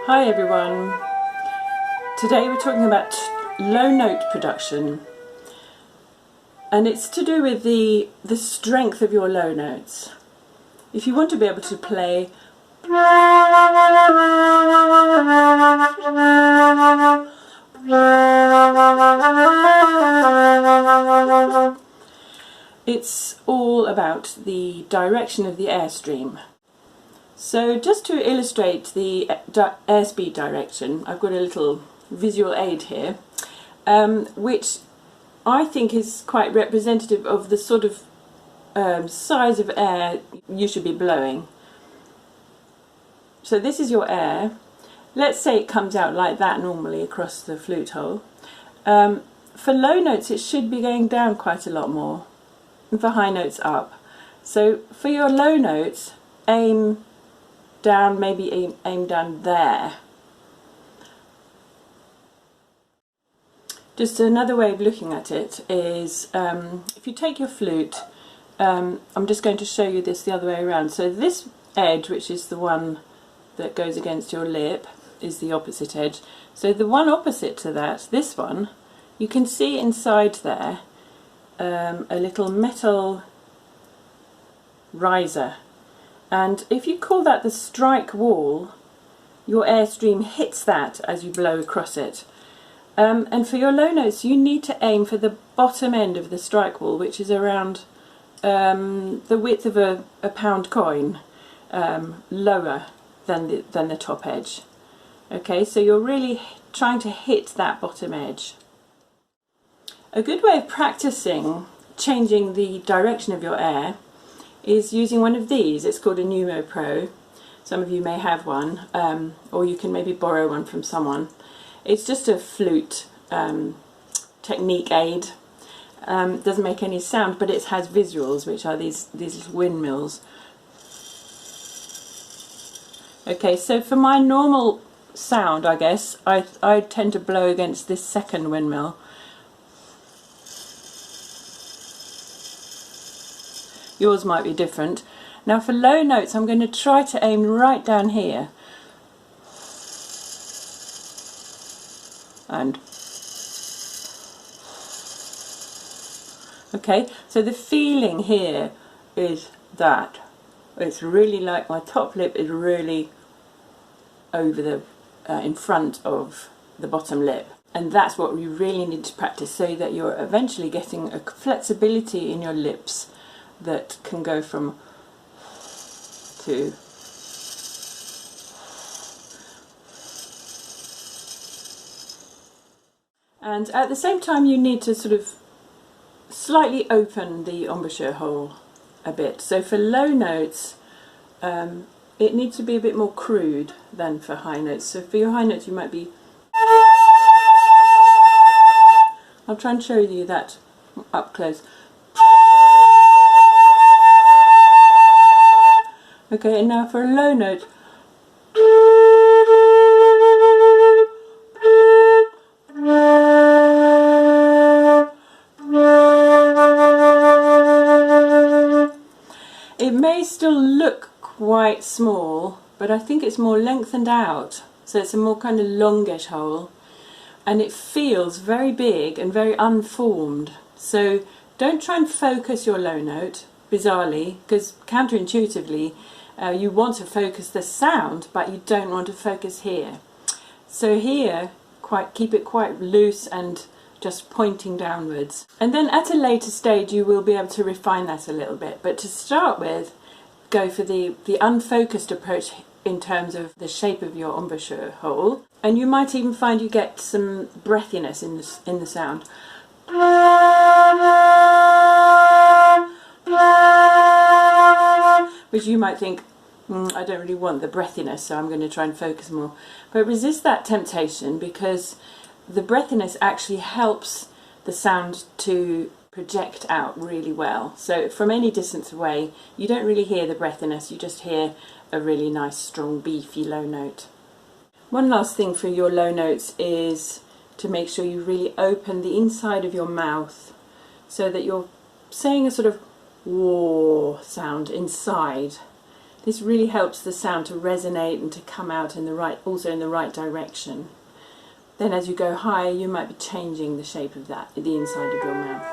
Hi everyone. Today we're talking about low note production, and it's to do with the strength of your low notes. If you want to be able to play it's all about the direction of the airstream. So just to illustrate the airspeed direction, I've got a little visual aid here, which I think is quite representative of the sort of size of air you should be blowing. So this is your air. Let's say it comes out like that normally across the flute hole. For low notes it should be going down quite a lot more, and for high notes up. So for your low notes, aim down, maybe aim down there. Just another way of looking at it is, if you take your flute, I'm just going to show you this the other way around. So this edge, which is the one that goes against your lip, is the opposite edge. So the one opposite to that, this one, you can see inside there a little metal riser. And if you call that the strike wall, your airstream hits that as you blow across it. And for your low notes, you need to aim for the bottom end of the strike wall, which is around the width of a pound coin, lower than the top edge. Okay, so you're really trying to hit that bottom edge. A good way of practicing changing the direction of your air is using one of these. It's called a Pneumo Pro. Some of you may have one, or you can maybe borrow one from someone. It's just a flute technique aid. Doesn't make any sound, but it has visuals, which are these windmills. Okay, so for my normal sound, I guess, I tend to blow against this second windmill. Yours might be different. Now for low notes, I'm going to try to aim right down here. And okay, so the feeling here is that it's really like my top lip is really over the in front of the bottom lip, and that's what we really need to practice, so that you're eventually getting a flexibility in your lips that can go from to. And at the same time you need to sort of slightly open the embouchure hole a bit. So for low notes it needs to be a bit more crude than for high notes. So for your high notes you might be... I'll try and show you that up close. Okay, and now for a low note, it may still look quite small, but I think it's more lengthened out, so it's a more kind of longish hole, and it feels very big and very unformed. So don't try and focus your low note, bizarrely, because counterintuitively you want to focus the sound, but you don't want to focus here. So here, keep it quite loose and just pointing downwards. And then at a later stage you will be able to refine that a little bit. But to start with, go for the unfocused approach in terms of the shape of your embouchure hole. And you might even find you get some breathiness in the sound. Which you might think, I don't really want the breathiness, so I'm going to try and focus more. But resist that temptation, because the breathiness actually helps the sound to project out really well. So from any distance away, you don't really hear the breathiness, you just hear a really nice, strong, beefy low note. One last thing for your low notes is to make sure you really open the inside of your mouth, so that you're saying a sort of whoa sound inside. This really helps the sound to resonate and to come out in the right, also in the right direction. Then as you go higher, you might be changing the shape of that, the inside of your mouth.